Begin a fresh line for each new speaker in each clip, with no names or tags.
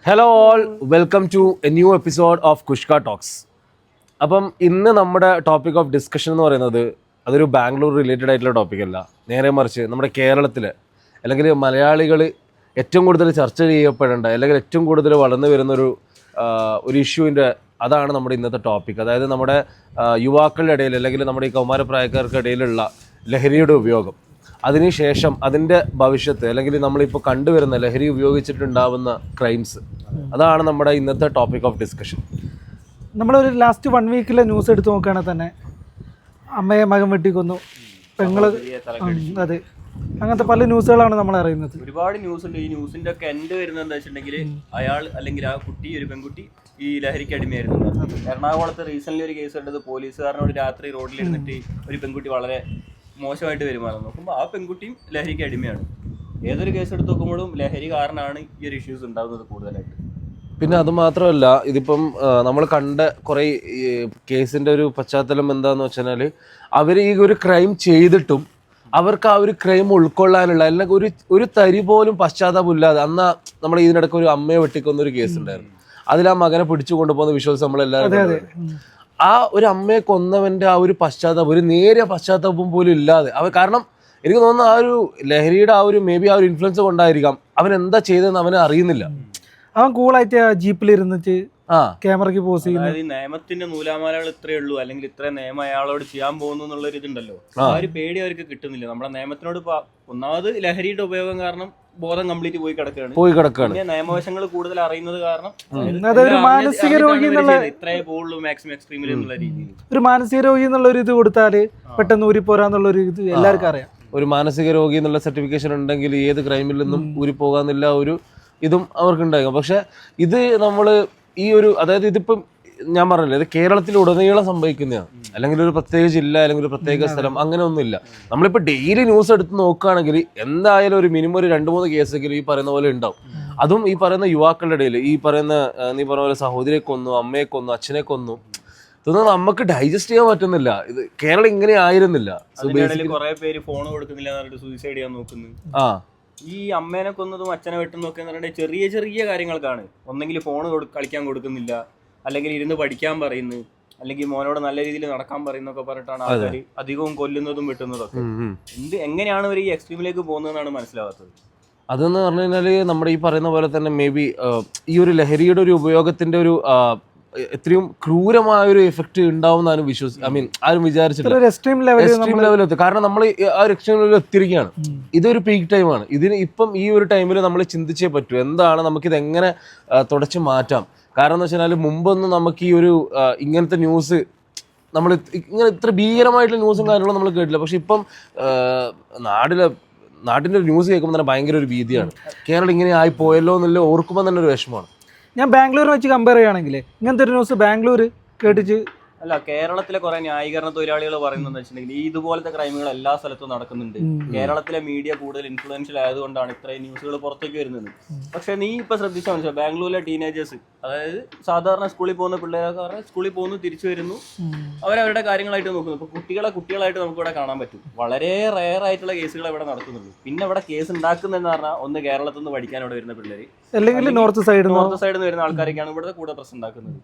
Hello all, welcome to a new episode of കുഷ്ക talks. അപ്പം ഇന്ന് നമ്മുടെ ടോപ്പിക് ഓഫ് ഡിസ്കഷൻ എന്ന് പറയുന്നത് അതൊരു ബാംഗ്ലൂർ റിലേറ്റഡ് ആയിട്ടുള്ള ടോപ്പിക്കല്ല, നേരെ മറിച്ച് നമ്മുടെ കേരളത്തിൽ അല്ലെങ്കിൽ മലയാളികൾ ഏറ്റവും കൂടുതൽ ചർച്ച ചെയ്യപ്പെടേണ്ട അല്ലെങ്കിൽ ഏറ്റവും കൂടുതൽ വളർന്നു വരുന്നൊരു ഒരു ഇഷ്യൂവിൻ്റെ അതാണ് നമ്മുടെ ഇന്നത്തെ ടോപ്പിക്. അതായത് നമ്മുടെ യുവാക്കളുടെ ഇടയിൽ അല്ലെങ്കിൽ നമ്മുടെ ഈ കൗമാരപ്രായക്കാർക്ക് ഇടയിലുള്ള ലഹരിയുടെ ഉപയോഗം, അതിനുശേഷം അതിൻ്റെ ഭവിഷ്യത്ത് അല്ലെങ്കിൽ നമ്മളിപ്പോൾ കണ്ടുവരുന്ന ലഹരി ഉപയോഗിച്ചിട്ടുണ്ടാവുന്ന ക്രൈംസ്, അതാണ് നമ്മുടെ ഇന്നത്തെ ടോപ്പിക് ഓഫ് ഡിസ്കഷൻ.
നമ്മളൊരു ലാസ്റ്റ് 1 വീക്കിലെ ന്യൂസ് എടുത്ത് നോക്കുകയാണെങ്കിൽ തന്നെ അമ്മയെ മകൻ വെട്ടിക്കൊന്നു, പെങ്ങള്, അതെ, അങ്ങനത്തെ പല ന്യൂസുകളാണ് നമ്മൾ അറിയുന്നത്.
ഒരുപാട് ന്യൂസ് ഉണ്ട്. ഈ ന്യൂസിന്റെ ഒക്കെ എൻഡ് വരുന്നത് എന്താ വെച്ചിട്ടുണ്ടെങ്കിൽ അയാൾ അല്ലെങ്കിൽ ആ കുട്ടി, ഒരു പെൺകുട്ടി ഈ ലഹരിക്ക് അടിമയായിരുന്നു. എറണാകുളത്ത് റീസെന്റ് ഒരു കേസ് എടുത്തത് പോലീസുകാരനോട് രാത്രി റോഡിലിരുന്നിട്ട് ഒരു പെൺകുട്ടി വളരെ മോശമായിട്ട് പെരുമാറുന്നു. നോക്കുമ്പോൾ ആ പെൺകുട്ടിയും ലഹരിക്ക് അടിമയാണ്. ഏതൊരു കേസ് എടുത്ത് നോക്കുമ്പോഴും ലഹരി കാരണമാണ് ഈ ഒരു ഇഷ്യൂസ് ഉണ്ടാകുന്നത് കൂടുതലായിട്ട്.
പിന്നെ അത് മാത്രമല്ല, ഇതിപ്പം നമ്മൾ കണ്ട കുറേ കേസിൻ്റെ ഒരു പശ്ചാത്തലം എന്താന്ന് വെച്ചാൽ, അവർ ഈ ഒരു ക്രൈം ചെയ്തിട്ടും അവർക്ക് ആ ഒരു ക്രൈം ഉൾക്കൊള്ളാനുള്ള അല്ലെങ്കിൽ ഒരു തരി പോലും പശ്ചാത്താപമില്ലാതെ, അന്ന് നമ്മൾ ഇതിനിടയ്ക്ക് ഒരു അമ്മയെ വെട്ടിക്കൊന്ന ഒരു കേസ് ഉണ്ടായിരുന്നു. അതിൽ ആ മകനെ പിടിച്ചു കൊണ്ടുപോകുന്ന വിശ്വാസം നമ്മളെല്ലാവരും, ആ ഒരു അമ്മയെ കൊന്നവന്റെ ആ ഒരു പശ്ചാത്താപം, ഒരു നേരിയ പശ്ചാത്താപം പോലും ഇല്ലാതെ കാരണം എനിക്ക് തോന്നുന്നു ആ ഒരു ലഹരിയുടെ ആ ഒരു മേ ബി ആ ഒരു ഇൻഫ്ലുവൻസ് കൊണ്ടായിരിക്കാം അവൻ എന്താ ചെയ്തതെന്ന് അവനെ അറിയുന്നില്ല.
അവൻ കൂളായിട്ട് ജീപ്പിലിരുന്നിട്ട് ക്യാമറയ്ക്ക് പോസ് ചെയ്യുന്നത്.
അതായത് നിയമത്തിന്റെ നൂലാമാലകൾ ഇത്രയേ ഉള്ളൂ, അല്ലെങ്കിൽ ഇത്ര നിയമം അയാളോട് ചെയ്യാൻ പോകുന്നു എന്നുള്ളൊരു ഇതുണ്ടല്ലോ, ആ ഒരു പേടി അവർക്ക് കിട്ടുന്നില്ല. നമ്മുടെ നിയമത്തിനോട് ഒന്നാമത് ലഹരിയുടെ ഉപയോഗം കാരണം ബോധം കംപ്ലീറ്റ് പോയി കിടക്കുകയാണ്. പിന്നെ നിയമവശങ്ങൾ കൂടുതൽ അറിയുന്നത് കാരണം
അതൊരു മാനസിക രോഗി
ഇത്രയേ പോകുള്ളൂ മാക്സിമം എക്സ്ട്രീമിൽ എന്നുള്ള രീതിയിൽ,
ഒരു മാനസിക രോഗി എന്നുള്ള ഒരു ഇത് കൊടുത്താല് പെട്ടെന്ന് ഊരിപ്പോരാന്നുള്ള ഒരു ഇത് എല്ലാവർക്കും അറിയാം. ഒരു
മാനസിക രോഗി എന്നുള്ള സർട്ടിഫിക്കേഷൻ ഉണ്ടെങ്കിൽ ഏത് ക്രൈമിൽ നിന്നും ഊരിപ്പോകാന്നില്ല ഒരു ഇതും അവർക്കുണ്ടാകും. പക്ഷെ ഇത് നമ്മൾ ഈ ഒരു, അതായത് ഇതിപ്പം ഞാൻ പറഞ്ഞില്ലേ, ഇത് കേരളത്തിലുടനീളം സംഭവിക്കുന്നതാണ്. അല്ലെങ്കിൽ ഒരു പ്രത്യേക ജില്ല അല്ലെങ്കിൽ ഒരു പ്രത്യേക സ്ഥലം അങ്ങനെ ഒന്നുമില്ല. നമ്മളിപ്പോൾ ഡെയിലി ന്യൂസ് എടുത്ത് നോക്കുകയാണെങ്കിൽ എന്തായാലും ഒരു മിനിമം ഒരു 2-3 കേസെങ്കിലും ഈ പറയുന്ന പോലെ ഉണ്ടാവും. അതും ഈ പറയുന്ന യുവാക്കളുടെ ഇടയിൽ ഈ പറയുന്ന നീ പറഞ്ഞ പോലെ സഹോദരിയെ കൊന്നു, അമ്മയെ കൊന്നു, അച്ഛനെ കൊന്നു, ഇതൊന്നും നമുക്ക് ഡൈജസ്റ്റ് ചെയ്യാൻ പറ്റുന്നില്ല. ഇത് കേരളം ഇങ്ങനെ ആയിരുന്നില്ല.
കുറെ പേര് ഫോൺ കൊടുക്കുന്നില്ല എന്നിട്ട് സൂയിസൈഡ് ചെയ്യാൻ നോക്കുന്നു. ഈ അമ്മേനെ കൊന്നതും അച്ഛനെ വെട്ടുന്നതൊക്കെ എന്ന് പറഞ്ഞാൽ ചെറിയ ചെറിയ കാര്യങ്ങൾക്കാണ്. ഒന്നെങ്കിൽ ഫോൺ കളിക്കാൻ കൊടുക്കുന്നില്ല, അല്ലെങ്കിൽ ഇരുന്ന് പഠിക്കാൻ പറയുന്നു, അല്ലെങ്കിൽ മോനോട് നല്ല രീതിയിൽ നടക്കാൻ പറയുന്നൊക്കെ പറഞ്ഞിട്ടാണ് ആൾക്കാർ അധികവും കൊല്ലുന്നതും വെട്ടുന്നതൊക്കെ. എങ്ങനെയാണ് ഇവർ ഈ എക്സ്ട്രീമിലേക്ക് പോകുന്നതെന്നാണ് മനസ്സിലാവാത്തത്.
അതെന്ന് പറഞ്ഞു കഴിഞ്ഞാൽ നമ്മുടെ ഈ പറയുന്ന പോലെ തന്നെ മേ ബി ഈ ഒരു ലഹരിയുടെ ഒരു ഉപയോഗത്തിന്റെ ഒരു എത്രയും ക്രൂരമായ ഒരു എഫക്ട് ഉണ്ടാവും ആരും വിചാരിച്ചിട്ടില്ല. എക്സ്ട്രീം ലെവലെത്തി. കാരണം നമ്മൾ ആ ഒരു എക്സ്ട്രീം ലെവലിൽ എത്തിയിരിക്കുകയാണ്. ഇതൊരു പീക്ക് ടൈമാണ്. ഇതിന് ഇപ്പം ഈ ഒരു ടൈമിൽ നമ്മൾ ചിന്തിച്ചേ പറ്റൂ, എന്താണ് നമുക്കിത് എങ്ങനെ തുടച്ചു മാറ്റാം. കാരണം എന്ന് വെച്ചാൽ മുമ്പൊന്നും നമുക്ക് ഈ ഒരു ഇങ്ങനത്തെ ന്യൂസ് നമ്മൾ ഇങ്ങനെ ഇത്ര ഭീകരമായിട്ടുള്ള ന്യൂസും കാര്യങ്ങളും നമ്മൾ കേട്ടില്ല. പക്ഷെ ഇപ്പം നാട്ടിൻ്റെ ഒരു ന്യൂസ് കേൾക്കുമ്പോൾ തന്നെ ഭയങ്കര ഒരു ഭീതിയാണ്. കേരളം ഇങ്ങനെ ആയി പോയല്ലോ എന്നുള്ള ഓർക്കുമ്പോൾ തന്നെ ഒരു വിഷമമാണ്.
ഞാൻ ബാംഗ്ലൂർ വെച്ച് കമ്പയർ ചെയ്യുകയാണെങ്കിൽ ഇങ്ങനത്തെ ഒരു ന്യൂസ് ബാംഗ്ലൂർ കേട്ടിട്ട്
അല്ല, കേരളത്തിലെ കുറെ ന്യായീകരണ തൊഴിലാളികൾ പറയുന്നത് വെച്ചിട്ടുണ്ടെങ്കിൽ ഇതുപോലത്തെ ക്രൈമുകൾ എല്ലാ സ്ഥലത്തും നടക്കുന്നുണ്ട്. കേരളത്തിലെ മീഡിയ കൂടുതൽ ഇൻഫ്ലുവൻഷ്യൽ ആയതുകൊണ്ടാണ് ഇത്രയും ന്യൂസുകൾ പുറത്തേക്ക് വരുന്നത്. പക്ഷെ നീ ഇപ്പൊ ശ്രദ്ധിച്ചാൽ മനസ്സിലാവും, ബാംഗ്ലൂരിലെ ടീനേജേഴ്സ്, അതായത് സാധാരണ സ്കൂളിൽ പോകുന്ന പിള്ളേരൊക്കെ സ്കൂളിൽ പോകുന്നു, തിരിച്ചു വരുന്നു, അവരവരുടെ കാര്യങ്ങളായിട്ട് നോക്കുന്നു. ഇപ്പൊ കുട്ടികളായിട്ട് നമുക്ക് ഇവിടെ കാണാൻ പറ്റും. വളരെ റെയർ ആയിട്ടുള്ള കേസുകൾ ഇവിടെ നടക്കുന്നുള്ളൂ. പിന്നെ ഇവിടെ കേസ് ഉണ്ടാക്കുന്നതെന്ന് പറഞ്ഞാൽ ഒന്ന് കേരളത്തിൽ നിന്ന് പഠിക്കാൻ ഇവിടെ വരുന്ന പിള്ളേര്, അല്ലെങ്കിൽ നോർത്ത് സൈഡിൽ നിന്ന് വരുന്ന ആൾക്കാരൊക്കെയാണ് ഇവിടുത്തെ കൂടെ പ്രശ്നം ഉണ്ടാക്കുന്നത്.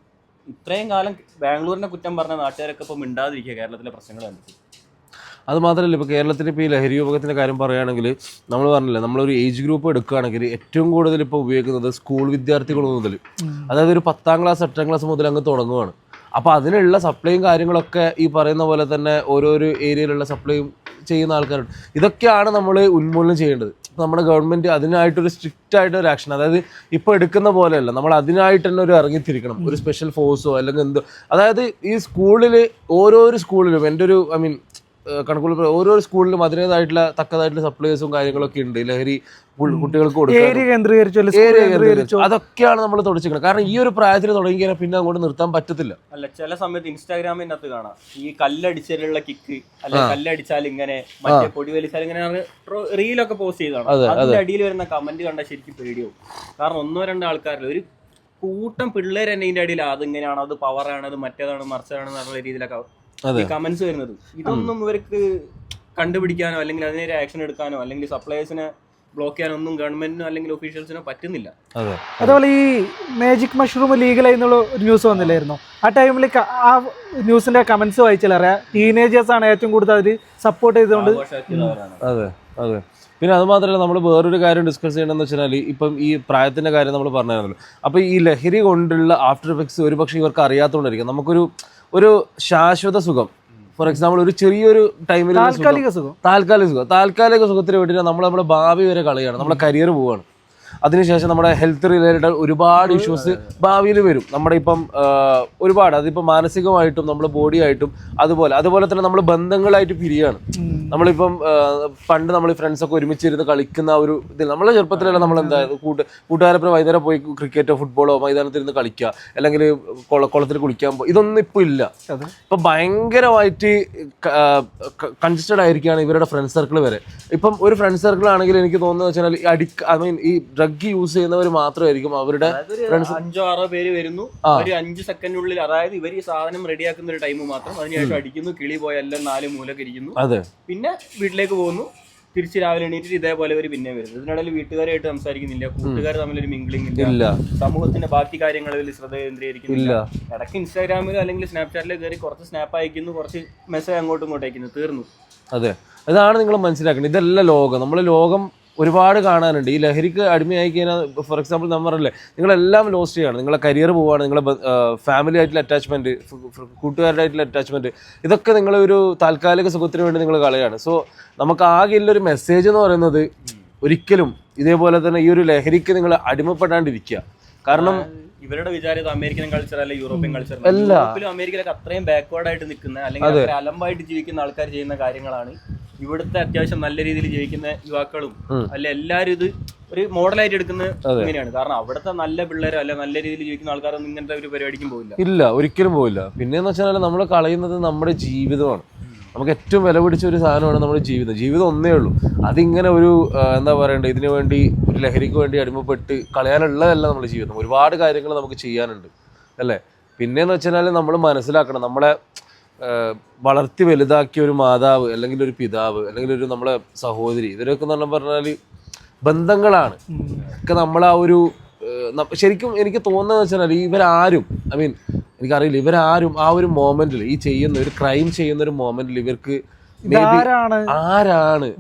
ഇത്രയും കാലം ബാംഗ്ലൂരിനെ കുറ്റം പറഞ്ഞ നാട്ടുകാരൊക്കെ ഇപ്പം മിണ്ടാതിരിക്കുക കേരളത്തിലെ പ്രശ്നങ്ങൾ കണ്ടിട്ട്.
അത് മാത്രമല്ല, ഇപ്പോൾ കേരളത്തിൽ ഇപ്പോൾ ഈ ലഹരി ഉപയോഗത്തിൻ്റെ കാര്യം പറയുകയാണെങ്കിൽ നമ്മൾ പറഞ്ഞില്ല, നമ്മളൊരു ഏജ് ഗ്രൂപ്പ് എടുക്കുകയാണെങ്കിൽ ഏറ്റവും കൂടുതൽ ഇപ്പോൾ ഉപയോഗിക്കുന്നത് സ്കൂൾ വിദ്യാർത്ഥികൾ മുതൽ, അതായത് ഒരു 10ാം ക്ലാസ് 8ാം ക്ലാസ് മുതൽ അങ്ങ് തുടങ്ങുകയാണ്. അപ്പോൾ അതിനുള്ള സപ്ലൈയും കാര്യങ്ങളൊക്കെ ഈ പറയുന്ന പോലെ തന്നെ ഓരോരോ ഏരിയയിലുള്ള സപ്ലൈയും ചെയ്യുന്ന ആൾക്കാരുണ്ട്. ഇതൊക്കെയാണ് നമ്മൾ ഉന്മൂലനം ചെയ്യേണ്ടത്. നമ്മുടെ ഗവൺമെൻറ് അതിനായിട്ടൊരു സ്ട്രിക്റ്റ് ആയിട്ടൊരു ആക്ഷൻ, അതായത് ഇപ്പോൾ എടുക്കുന്ന പോലെയല്ല, നമ്മൾ അതിനായിട്ട് തന്നെ ഒരു ഇറങ്ങിത്തിരിക്കണം, ഒരു സ്പെഷ്യൽ ഫോഴ്സോ അല്ലെങ്കിൽ എന്തോ. അതായത് ഈ സ്കൂളിൽ ഓരോരോ സ്കൂളിലും എൻ്റെ ഒരു കണക്കുകൾ ഓരോ സ്കൂളിലും അതിൻ്റേതായിട്ടുള്ള തക്കതായിട്ടുള്ള സപ്ലൈസും കാര്യങ്ങളൊക്കെ ഉണ്ട്. ലഹരി കുട്ടികൾക്ക് കൊടുക്കുക, അതൊക്കെയാണ് നമ്മൾ തുടച്ചിരിക്കുന്നത്. കാരണം ഈ ഒരു പ്രായത്തിൽ തുടങ്ങിയാൽ പിന്നെ അങ്ങോട്ട് നിർത്താൻ പറ്റത്തില്ല.
അല്ല, ചില സമയത്ത് ഇൻസ്റ്റാഗ്രാമിൻ്റെ അകത്ത് കാണാം ഈ കല്ലടിച്ചാലുള്ള കിക്ക്, അല്ലെങ്കിൽ കല്ലടിച്ചാൽ ഇങ്ങനെ, മറ്റേ പൊടി വലിച്ചാൽ ഇങ്ങനെ റീലൊക്കെ പോസ്റ്റ് ചെയ്താണ്. അതിന്റെ അടിയിൽ വരുന്ന കമന്റ് കണ്ടാൽ ശരിക്കും പേടിയാവും. കാരണം 1-2 ആൾക്കാരിൽ ഒരു കൂട്ടം പിള്ളേർ തന്നെ ഇതിന്റെ അടിയിൽ അതിങ്ങനെയാണ്, അത് പവറാണ്, അത് മറ്റേതാണ്, മറിച്ചാണ് എന്നുള്ള രീതിയിലൊക്കെ ഈ കമന്റ്സ് വരുന്നത്. ഇതൊന്നും ഇവർക്ക് കണ്ടുപിടിക്കാനോ അല്ലെങ്കിൽ അതിനൊരു ആക്ഷൻ എടുക്കാനോ അല്ലെങ്കിൽ സപ്ലൈസിനെ ബ്ലോക്ക് ചെയ്യാനൊന്നും ഗവൺമെന്റിനോ അല്ലെങ്കിൽ ഒഫീഷ്യൽസിനോ പറ്റുന്നില്ല.
അതെ.
അതേപോലെ ഈ മാജിക് മഷ്റൂം ലീഗലായി എന്നുള്ള ഒരു ന്യൂസ് വന്നില്ലായിരുന്നോ? ആ ടൈമിൽ ആ ന്യൂസിന്റെ കമന്റ്സ് വായിച്ചാലറിയാം ടീനേജേഴ്സ് ആണ് ഏറ്റവും കൂടുതൽ അവർ സപ്പോർട്ട് ചെയ്തുകൊണ്ട്.
അതെ അതെ. പിന്നെ അത് മാത്രമല്ല, നമ്മൾ വേറൊരു കാര്യം ഡിസ്കസ് ചെയ്യണമെന്ന് വെച്ചാൽ ഇപ്പം ഈ പ്രായത്തിൻ്റെ കാര്യം നമ്മൾ പറഞ്ഞായിരുന്നല്ലോ. അപ്പോൾ ഈ ലഹരി കൊണ്ടുള്ള ആഫ്റ്റർ എഫക്ട്സ് ഒരു പക്ഷേ ഇവർക്ക് അറിയാത്തതുകൊണ്ടായിരിക്കും. നമുക്കൊരു ശാശ്വത സുഖം, ഫോർ എക്സാമ്പിൾ ഒരു ചെറിയൊരു ടൈമിൽ താൽക്കാലിക സുഖത്തിന് വേണ്ടിയിട്ട് നമ്മൾ നമ്മുടെ ഭാവി വരെ കളയാണ്, നമ്മുടെ കരിയർ പോവുകയാണ്. അതിനുശേഷം നമ്മുടെ ഹെൽത്ത് റിലേറ്റഡ് ഒരുപാട് ഇഷ്യൂസ് ഭാവിയിൽ വരും. നമ്മുടെ ഇപ്പം ഒരുപാട്, അതിപ്പോൾ മാനസികമായിട്ടും നമ്മുടെ ബോഡി ആയിട്ടും അതുപോലെ തന്നെ നമ്മൾ ബന്ധങ്ങളായിട്ട് പിരിയാണ്. നമ്മളിപ്പം പണ്ട് നമ്മൾ ഫ്രണ്ട്സൊക്കെ ഒരുമിച്ചിരുന്ന് കളിക്കുന്ന ഒരു ഇതിൽ നമ്മളെ ചെറുപ്പത്തിലല്ല നമ്മൾ എന്തായാലും കൂട്ടുകാരൊപ്പം വൈകുന്നേരം പോയി ക്രിക്കറ്റോ ഫുട്ബോളോ മൈതാനത്തിരുന്ന് കളിക്കുക, അല്ലെങ്കിൽ കുളത്തിൽ കുളിക്കാൻ പോകുക, ഇതൊന്നും ഇപ്പോൾ ഇല്ല. ഇപ്പം ഭയങ്കരമായിട്ട് കൺജസ്റ്റഡ് ആയിരിക്കുകയാണ് ഇവരുടെ ഫ്രണ്ട് സർക്കിൾ വരെ. ഇപ്പം ഒരു ഫ്രണ്ട് സർക്കിൾ ആണെങ്കിൽ എനിക്ക് തോന്നുന്നത് വെച്ചാൽ ഈ ഡ്രഗ് യൂസ് ചെയ്യുന്നവർ മാത്രമായിരിക്കും അവരുടെ
5-6 പേര് വരുന്നു, ഒരു 5 സെക്കൻഡിനുള്ളിൽ, അതായത് ഇവർ ഈ സാധനം റെഡിയാക്കുന്ന ഒരു ടൈം മാത്രം, അതിനുശേഷം അടിക്കുന്നു, കിളി പോയ എല്ലാം 4 മൂലക്ക് ഇരിക്കുന്നു, പിന്നെ വീട്ടിലേക്ക് പോകുന്നു, തിരിച്ച് രാവിലെ എണീറ്റിട്ട് ഇതേപോലെ ഒരു പിന്നെ വരുന്നത്. ഇതിനിടയിൽ വീട്ടുകാരായിട്ട് സംസാരിക്കുന്നില്ല, കൂട്ടുകാർ തമ്മിലൊരു മിംഗ്ലിംഗ് ഇല്ല, സമൂഹത്തിന്റെ ബാക്കി കാര്യങ്ങളിൽ ശ്രദ്ധ കേന്ദ്രീകരിക്കുന്നില്ല. ഇടയ്ക്ക് ഇൻസ്റ്റാഗ്രാമിൽ അല്ലെങ്കിൽ സ്നാപ്ചാറ്റിൽ കയറി കുറച്ച് സ്നാപ്പ് അയക്കുന്നു, കുറച്ച് മെസ്സേജ് അങ്ങോട്ടും ഇങ്ങോട്ട് അയക്കുന്നു, തീർന്നു.
അതെ, അതാണ് നിങ്ങൾ മനസ്സിലാക്കേണ്ടത്. ഇതല്ല ലോകം. നമ്മൾ ലോകം ഒരുപാട് കാണാനുണ്ട്. ഈ ലഹരിക്ക് അടിമയായി കഴിഞ്ഞാൽ, ഫോർ എക്സാമ്പിൾ നമ്മൾ പറഞ്ഞില്ലേ, നിങ്ങളെല്ലാം ലോസ്റ്റ് ചെയ്യാണ്, നിങ്ങളെ കരിയർ പോവുകയാണ്, നിങ്ങളെ ഫാമിലി ആയിട്ടുള്ള അറ്റാച്ച്മെന്റ്, കൂട്ടുകാരുടെ ആയിട്ടുള്ള അറ്റാച്ച്മെന്റ്, ഇതൊക്കെ നിങ്ങളൊരു താൽക്കാലിക സുഖത്തിന് വേണ്ടി നിങ്ങൾ കളയാണ്. സോ നമുക്ക് ആകെ ഉള്ളൊരു മെസ്സേജ് എന്ന് പറയുന്നത്, ഒരിക്കലും ഇതേപോലെ തന്നെ ഈ ഒരു ലഹരിക്ക് നിങ്ങൾ അടിമപ്പെടാണ്ടിരിക്കുക. കാരണം
ഇവരുടെ വിചാരം അമേരിക്കൻ കൾച്ചർ അല്ല യൂറോപ്യൻ കൾച്ചർ. യൂറോപ്പിലും അമേരിക്കയിലൊക്കെ അത്രയും ബാക്ക്വേർഡ് ആയിട്ട് നിൽക്കുന്ന, അല്ലെങ്കിൽ അലമ്പായിട്ട് ജീവിക്കുന്ന ആൾക്കാർ ചെയ്യുന്ന കാര്യങ്ങളാണ് ഇവിടുത്തെ അത്യാവശ്യം നല്ല രീതിയിൽ ജീവിക്കുന്ന യുവാക്കളും അല്ല എല്ലാവരും ഇത് ഒരു മോഡലായിട്ട് എടുക്കുന്നത് ഇങ്ങനെയാണ്. കാരണം അവിടുത്തെ നല്ല പിള്ളേരോ അല്ല നല്ല രീതിയിൽ ജീവിക്കുന്ന ആൾക്കാരൊന്നും ഇങ്ങനത്തെ ഒരു പരിപാടിക്കും പോയില്ല.
ഇല്ല, ഒരിക്കലും പോയില്ല. പിന്നെന്ന് വെച്ചാൽ നമ്മൾ കളയുന്നത് നമ്മുടെ ജീവിതമാണ്. നമുക്ക് ഏറ്റവും വില പിടിച്ച ഒരു സാധനമാണ് നമ്മുടെ ജീവിതം ഒന്നേ ഉള്ളൂ. അതിങ്ങനെ ഒരു എന്താ പറയണ്ടേ, ഇതിനു വേണ്ടി ഒരു ലഹരിക്ക് വേണ്ടി അടിമപ്പെട്ട് കളയാനുള്ളതല്ല നമ്മുടെ ജീവിതം. ഒരുപാട് കാര്യങ്ങൾ നമുക്ക് ചെയ്യാനുണ്ട് അല്ലേ. പിന്നെയെന്ന് വെച്ചാൽ നമ്മൾ മനസ്സിലാക്കണം, നമ്മളെ വളർത്തി വലുതാക്കിയ ഒരു മാതാവ് അല്ലെങ്കിൽ ഒരു പിതാവ് അല്ലെങ്കിൽ ഒരു നമ്മളെ സഹോദരി, ഇവരൊക്കെ എന്ന് പറഞ്ഞാൽ ബന്ധങ്ങളാണ് ഒക്കെ. നമ്മൾ ആ ഒരു ശരിക്കും എനിക്ക് തോന്നുന്നത് വെച്ചാൽ ഇവരാരും, എനിക്കറിയില്ല, ഇവരാരും ആ ഒരു മോമെന്റിൽ ഈ ചെയ്യുന്ന ഒരു ക്രൈം ചെയ്യുന്ന ഒരു മോമെന്റിൽ ഇവർക്ക് ആരാണ്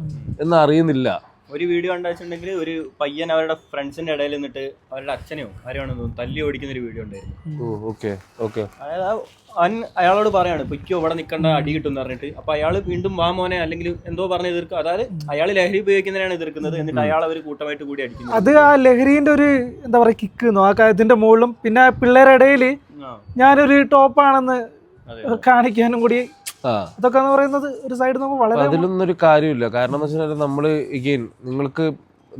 എന്ന് അറിയുന്നില്ല.
ഒരു വീഡിയോ കണ്ടുവെച്ചിട്ടുണ്ടെങ്കിൽ ഒരു പയ്യൻ അവരുടെ ഫ്രണ്ട്സിന്റെ ഇടയിൽ നിന്നിട്ട് അവരുടെ അച്ഛനെയോ ആരാണെന്ന് തല്ലി ഓടിക്കുന്ന ഒരു വീഡിയോ ഉണ്ടായിരുന്നു. അതായത് അയാളോട് പറയാണ് പൊയ്ക്കോ, ഇവിടെ നിൽക്കേണ്ട, അടി കിട്ടും എന്ന് പറഞ്ഞിട്ട്. അപ്പൊ അയാൾ വീണ്ടും വാ മോനെ അല്ലെങ്കിൽ എന്തോ പറഞ്ഞ് എതിർക്കുക. അതായത് അയാൾ ലഹരി ഉപയോഗിക്കുന്നതിനാണ് എതിർക്കുന്നത്, എന്നിട്ട് അയാൾ അവർ കൂട്ടമായിട്ട് കൂടി അടിക്കുന്നത്. അത്
ആ ലഹരിന്റെ ഒരു എന്താ പറയാ കിക്ക് ആ കാര്യത്തിന്റെ മുകളിലും പിന്നെ പിള്ളേരുടെ ഇടയിൽ ഞാനൊരു ടോപ്പാണെന്ന് കാണിക്കാനും കൂടി അതൊക്കെ എന്ന് പറയുന്നത് ഒരു സൈഡ് നമുക്ക് വളരെ
അതിലൊന്നും ഒരു കാര്യമില്ല. കാരണം എന്ന് വെച്ചാൽ നമ്മൾ എഗെയിൻ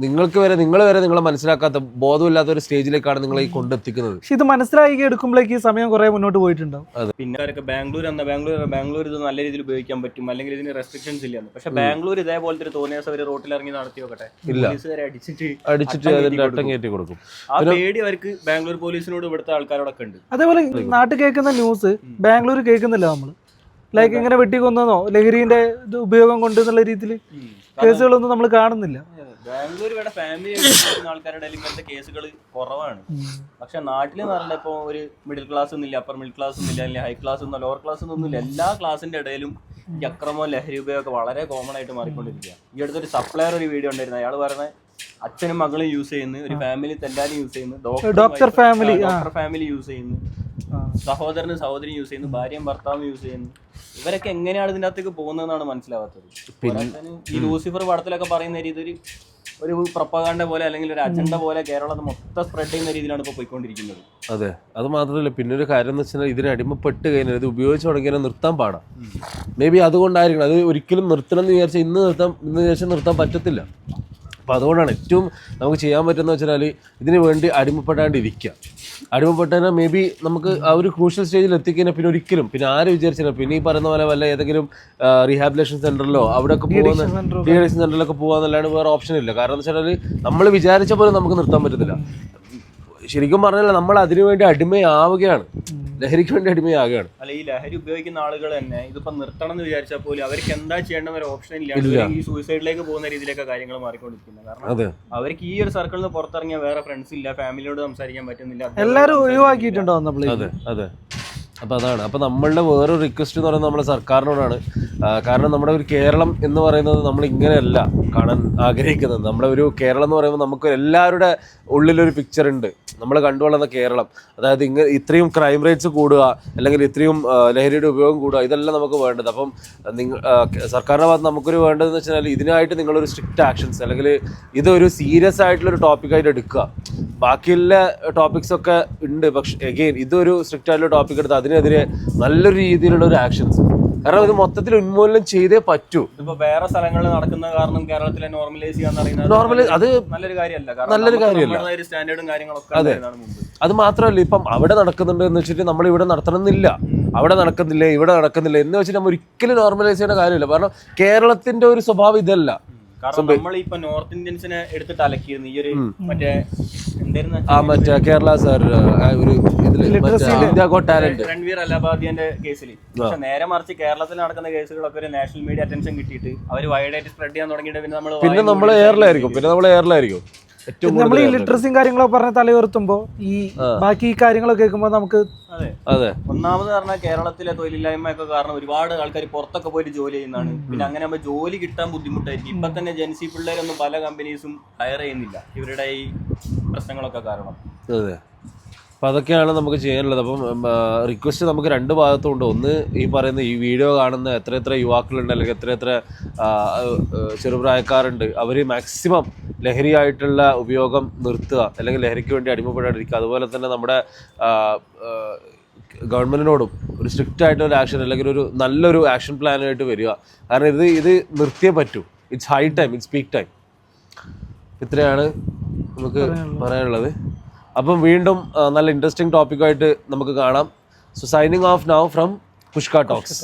നിങ്ങൾ വരെ നിങ്ങളെ മനസ്സിലാക്കാത്ത ബോധമില്ലാത്ത ഒരു സ്റ്റേജിലേക്കാണ് നിങ്ങളെ ഈ കൊണ്ടെത്തിക്കുന്നത്.
പക്ഷെ ഇത് മനസ്സിലാക്കി എടുക്കുമ്പോഴേക്ക് സമയം കുറെ മുന്നോട്ട് പോയിട്ടുണ്ടാവും.
പിന്നെ അവരൊക്കെ ബാംഗ്ലൂർ ഇത് നല്ല രീതിയിൽ ഉപയോഗിക്കാൻ പറ്റും, അല്ലെങ്കിൽ ഇതിന് റെസ്ട്രിക്ഷൻസ് ഇല്ല. പക്ഷെ ബാംഗ്ലൂർ ഇതേപോലത്തെ ഒരു തോന്നിയാൽ അവർ റോട്ടിൽ ഇറങ്ങി നടത്തി നോക്കട്ടെ, പോലീസുകാരെ അടിച്ചിട്ട് അതിന്റെ അട്ടം കയറ്റി കൊടുക്കും. ആ പേടി അവർക്ക് ബാംഗ്ലൂർ പോലീസിനോട് ഇവിടുത്തെ ആൾക്കാരോടൊക്കെ ഉണ്ട്.
അതേപോലെ നാട്ടിൽ കേൾക്കുന്ന ന്യൂസ് ബാംഗ്ലൂർ കേൾക്കുന്നില്ല നമ്മൾ. ലൈക്ക് ഇങ്ങനെ വെട്ടിക്കൊന്നോ ലഹരിന്റെ ഉപയോഗം കൊണ്ട് എന്നുള്ള രീതിയിൽ കേസുകളൊന്നും നമ്മൾ കാണുന്നില്ല.
ബാംഗ്ലൂർ ഇവിടെ ഫാമിലി ആൾക്കാരുടെ ഇങ്ങനത്തെ കേസുകൾ കുറവാണ്. പക്ഷെ നാട്ടിൽ എന്ന് പറഞ്ഞാൽ ഇപ്പോൾ ഒരു മിഡിൽ ക്ലാസ് ഒന്നുമില്ല, അപ്പർ മിഡിൽ ക്ലാസ് ഒന്നുമില്ല, അല്ലെങ്കിൽ ഹൈ ക്ലാസ് ഒന്നും ലോവർ ക്ലാസ് ഒന്നുമില്ല. എല്ലാ ക്ലാസിന്റെ ഇടയിലും ഈ അക്രമവും ലഹരി ഉപയോഗമൊക്കെ വളരെ കോമൺ ആയിട്ട് മാറിക്കൊണ്ടിരിക്കുക. ഈ അടുത്തൊരു സപ്ലയർ ഒരു വീഡിയോ ഉണ്ടായിരുന്നു. അയാൾ പറഞ്ഞ അച്ഛനും മകളും യൂസ് ചെയ്യുന്നു, ഒരു ഫാമിലി എല്ലാവരും യൂസ് ചെയ്യുന്നു, ഡോക്ടർ ഫാമിലി യൂസ് ചെയ്യുന്നു, സഹോദരനും സഹോദരിയും യൂസ് ചെയ്യുന്നു, ഭാര്യയും ഭർത്താവും യൂസ് ചെയ്യുന്നു. ഇവരൊക്കെ എങ്ങനെയാണ് ഇതിൻ്റെ അകത്തേക്ക് പോകുന്നതെന്നാണ് മനസ്സിലാവാത്തത്. ഈ ലൂസിഫർ പടത്തിലൊക്കെ പറയുന്ന രീതി ഒരു പ്രൊപ്പഗാൻഡ പോലെ അല്ലെങ്കിൽ ഒരു അജണ്ട പോലെ കേരളത്തിൽ മൊത്തം സ്പ്രെഡ് ചെയ്യുന്ന രീതിയിലാണ് ഇപ്പോൾ പോയിക്കൊണ്ടിരിക്കുന്നത്.
അതെ, അത് മാത്രമല്ല പിന്നെ ഒരു കാര്യം എന്ന് വെച്ചാൽ ഇതിന് അടിമപ്പെട്ട് കഴിഞ്ഞാൽ ഇത് ഉപയോഗിച്ച് തുടങ്ങിയാൽ നിർത്താൻ പാടാം. മേ ബി അതുകൊണ്ടായിരിക്കണം. അത് ഒരിക്കലും നിർത്തണം എന്ന് വിചാരിച്ചാൽ ഇന്ന് വിചാരിച്ചാൽ നിർത്താൻ പറ്റത്തില്ല. അപ്പോൾ അതുകൊണ്ടാണ് ഏറ്റവും നമുക്ക് ചെയ്യാൻ പറ്റുന്നത് വെച്ചാൽ ഇതിന് വേണ്ടി അടിമപ്പെടാണ്ടിരിക്കുക. അടിമപ്പെട്ടാൽ മേ ബി നമുക്ക് ആ ഒരു ക്രൂഷ്യൽ സ്റ്റേജിൽ എത്തിക്കഴിഞ്ഞാൽ പിന്നെ ഒരിക്കലും പിന്നെ ആര് വിചാരിച്ചാൽ പിന്നെ ഈ പറയുന്ന പോലെ വല്ല ഏതെങ്കിലും റീഹാബിലേഷൻ സെന്ററിലോ അവിടെയൊക്കെ പോകുന്ന ഡീഅഡിക്ഷൻ സെന്ററിലൊക്കെ പോകാന്നല്ലാണ്ട് വേറെ ഓപ്ഷൻ ഇല്ല. കാരണം എന്ന് വെച്ചാൽ നമ്മൾ വിചാരിച്ച പോലെ നമുക്ക് നിർത്താൻ പറ്റത്തില്ല. ശരിക്കും പറഞ്ഞാൽ നമ്മൾ അതിനുവേണ്ടി അടിമയാവുകയാണ്. ലഹരിക്ക് വേണ്ടി അടിമയാകുകയാണ്.
അല്ല, ഈ ലഹരി ഉപയോഗിക്കുന്ന ആളുകൾ തന്നെ ഇതിപ്പോ നിർത്തണം എന്ന് വിചാരിച്ചാൽ പോലും അവർക്ക് എന്താ ചെയ്യേണ്ട ഒരു ഓപ്ഷൻ ഇല്ല. ഈ സൂയിസൈഡിലേക്ക് പോകുന്ന രീതിയിലൊക്കെ കാര്യങ്ങൾ മാറിക്കൊണ്ടിരിക്കുന്നത്. കാരണം അവർക്ക് ഈ ഒരു സർക്കിളിൽ നിന്ന് പുറത്തിറങ്ങിയ വേറെ ഫ്രണ്ട്സ് ഇല്ല, ഫാമിലിയോട് സംസാരിക്കാൻ പറ്റുന്നില്ല,
എല്ലാവരും ഒഴിവാക്കിയിട്ടുണ്ടോ നമ്മള്.
അതെ. അപ്പോൾ അതാണ്. അപ്പോൾ നമ്മളുടെ വേറൊരു റിക്വസ്റ്റ് എന്ന് പറയുന്നത് നമ്മുടെ സർക്കാരിനോടാണ്. കാരണം നമ്മുടെ ഒരു കേരളം എന്ന് പറയുന്നത് നമ്മൾ ഇങ്ങനെയല്ല കാണാൻ ആഗ്രഹിക്കുന്നത്. നമ്മുടെ ഒരു കേരളം എന്ന് പറയുമ്പോൾ നമുക്ക് എല്ലാവരുടെ ഉള്ളിലൊരു പിക്ചർ ഉണ്ട്, നമ്മൾ കണ്ടുവളർന്ന കേരളം. അതായത് ഇത്രയും ക്രൈം റേറ്റ്സ് കൂടുക, അല്ലെങ്കിൽ ഇത്രയും ലഹരിയുടെ ഉപയോഗം കൂടുക, ഇതെല്ലാം നമുക്ക് വേണ്ടത്. അപ്പം സർക്കാരിൻ്റെ ഭാഗത്ത് നമുക്കൊരു വേണ്ടതെന്ന് വെച്ചാൽ ഇതിനായിട്ട് നിങ്ങളൊരു സ്ട്രിക്റ്റ് ആക്ഷൻസ്, അല്ലെങ്കിൽ ഇതൊരു സീരിയസ് ആയിട്ടുള്ളൊരു ടോപ്പിക്കായിട്ട് എടുക്കുക. ബാക്കിയുള്ള ടോപ്പിക്സൊക്കെ ഉണ്ട്, പക്ഷേ എഗെയിൻ ഇതൊരു സ്ട്രിക്റ്റ് ആയിട്ടുള്ള ടോപ്പിക് എടുത്ത് അതിനെതിരെ നല്ലൊരു രീതിയിലുള്ള ഒരു ആക്ഷൻസ്. കാരണം ഇത് മൊത്തത്തിൽ ഉന്മൂലനം ചെയ്തേ പറ്റൂ.
ഇപ്പൊ വേറെ സ്ഥലങ്ങളിൽ നടക്കുന്ന കാരണം കേരളത്തിലെ നോർമലൈസ് ചെയ്യാന്ന്
അത്
നല്ലൊരു കാര്യമല്ല. സ്റ്റാൻഡേർഡും കാര്യങ്ങളൊക്കെ.
അതെ, അത് മാത്രമല്ല, ഇപ്പം അവിടെ നടക്കുന്നുണ്ട് എന്ന് വെച്ചിട്ട് നമ്മൾ ഇവിടെ നടത്തണമെന്നില്ല. അവിടെ നടക്കുന്നില്ല, ഇവിടെ നടക്കുന്നില്ല എന്ന് വെച്ചിട്ട് നമ്മൾ ഒരിക്കലും നോർമലൈസ് ചെയ്യേണ്ട കാര്യമില്ല. കാരണം കേരളത്തിന്റെ ഒരു സ്വഭാവം ഇതല്ല.
കാരണം നമ്മളിപ്പോ നോർത്ത് ഇന്ത്യൻസിനെ എടുത്തിട്ട് അലക്കിയിരുന്നു ഈ ഒരു മറ്റേ
കേരള സാർ ഒരു ഇന്ത്യ ഗോട്ട് ടാലന്റ്
രൺവീർ അലഹാബാദിന്റെ കേസിൽ. പക്ഷെ നേരെ മറിച്ച് കേരളത്തിൽ നടക്കുന്ന കേസുകളൊക്കെ ഒരു നാഷണൽ മീഡിയ അറ്റൻഷൻ കിട്ടിയിട്ട് അവർ വൈഡായിട്ട് സ്പ്രെഡ് ചെയ്യാൻ തുടങ്ങിയിട്ട് പിന്നെ നമ്മൾ
എയറിലായിരിക്കും.
നമ്മൾ ഈ ലിറ്ററസിയും കാര്യങ്ങളൊക്കെ പറഞ്ഞ തലയുയർത്തുമ്പോ ഈ ബാക്കി ഈ കാര്യങ്ങളൊക്കെ കേൾക്കുമ്പോ നമുക്ക്
അതെ ഒന്നാമത് പറഞ്ഞാൽ കേരളത്തിലെ തൊഴിലില്ലായ്മയൊക്കെ കാരണം ഒരുപാട് ആൾക്കാർ പുറത്തൊക്കെ പോയിട്ട് ജോലി ചെയ്യുന്നതാണ്. പിന്നെ അങ്ങനെ ആകുമ്പോൾ ജോലി കിട്ടാൻ ബുദ്ധിമുട്ടായിരിക്കും. ഇപ്പൊ തന്നെ ജെൻസി പിള്ളേരൊന്നും പല കമ്പനീസും ഹയർ ചെയ്യുന്നില്ല ഇവരുടെ ഈ പ്രശ്നങ്ങളൊക്കെ കാരണം.
അതെ, അപ്പം അതൊക്കെയാണ് നമുക്ക് ചെയ്യാനുള്ളത്. അപ്പം റിക്വസ്റ്റ് നമുക്ക് രണ്ട് ഭാഗത്തുണ്ട്. ഒന്ന് ഈ പറയുന്ന ഈ വീഡിയോ കാണുന്ന എത്ര യുവാക്കളുണ്ട്, അല്ലെങ്കിൽ എത്ര ചെറുപ്രായക്കാരുണ്ട്, അവർ മാക്സിമം ലഹരിയായിട്ടുള്ള ഉപയോഗം നിർത്തുക, അല്ലെങ്കിൽ ലഹരിക്ക് വേണ്ടി അടിമപ്പെടാതിരിക്കുക. അതുപോലെ തന്നെ നമ്മുടെ ഗവൺമെൻറ്റിനോടും ഒരു സ്ട്രിക്റ്റ് ആയിട്ടൊരു ആക്ഷൻ, അല്ലെങ്കിൽ ഒരു നല്ലൊരു ആക്ഷൻ പ്ലാനായിട്ട് വരിക. കാരണം ഇത് നിർത്തിയേ പറ്റൂ. It's high time, it's peak time. ഇത്രയാണ് നമുക്ക് പറയാനുള്ളത്. അപ്പം വീണ്ടും നല്ല ഇൻട്രസ്റ്റിംഗ് ടോപ്പിക്കായിട്ട് നമുക്ക് കാണാം. So signing off now from പുഷ്ക ടോക്സ്.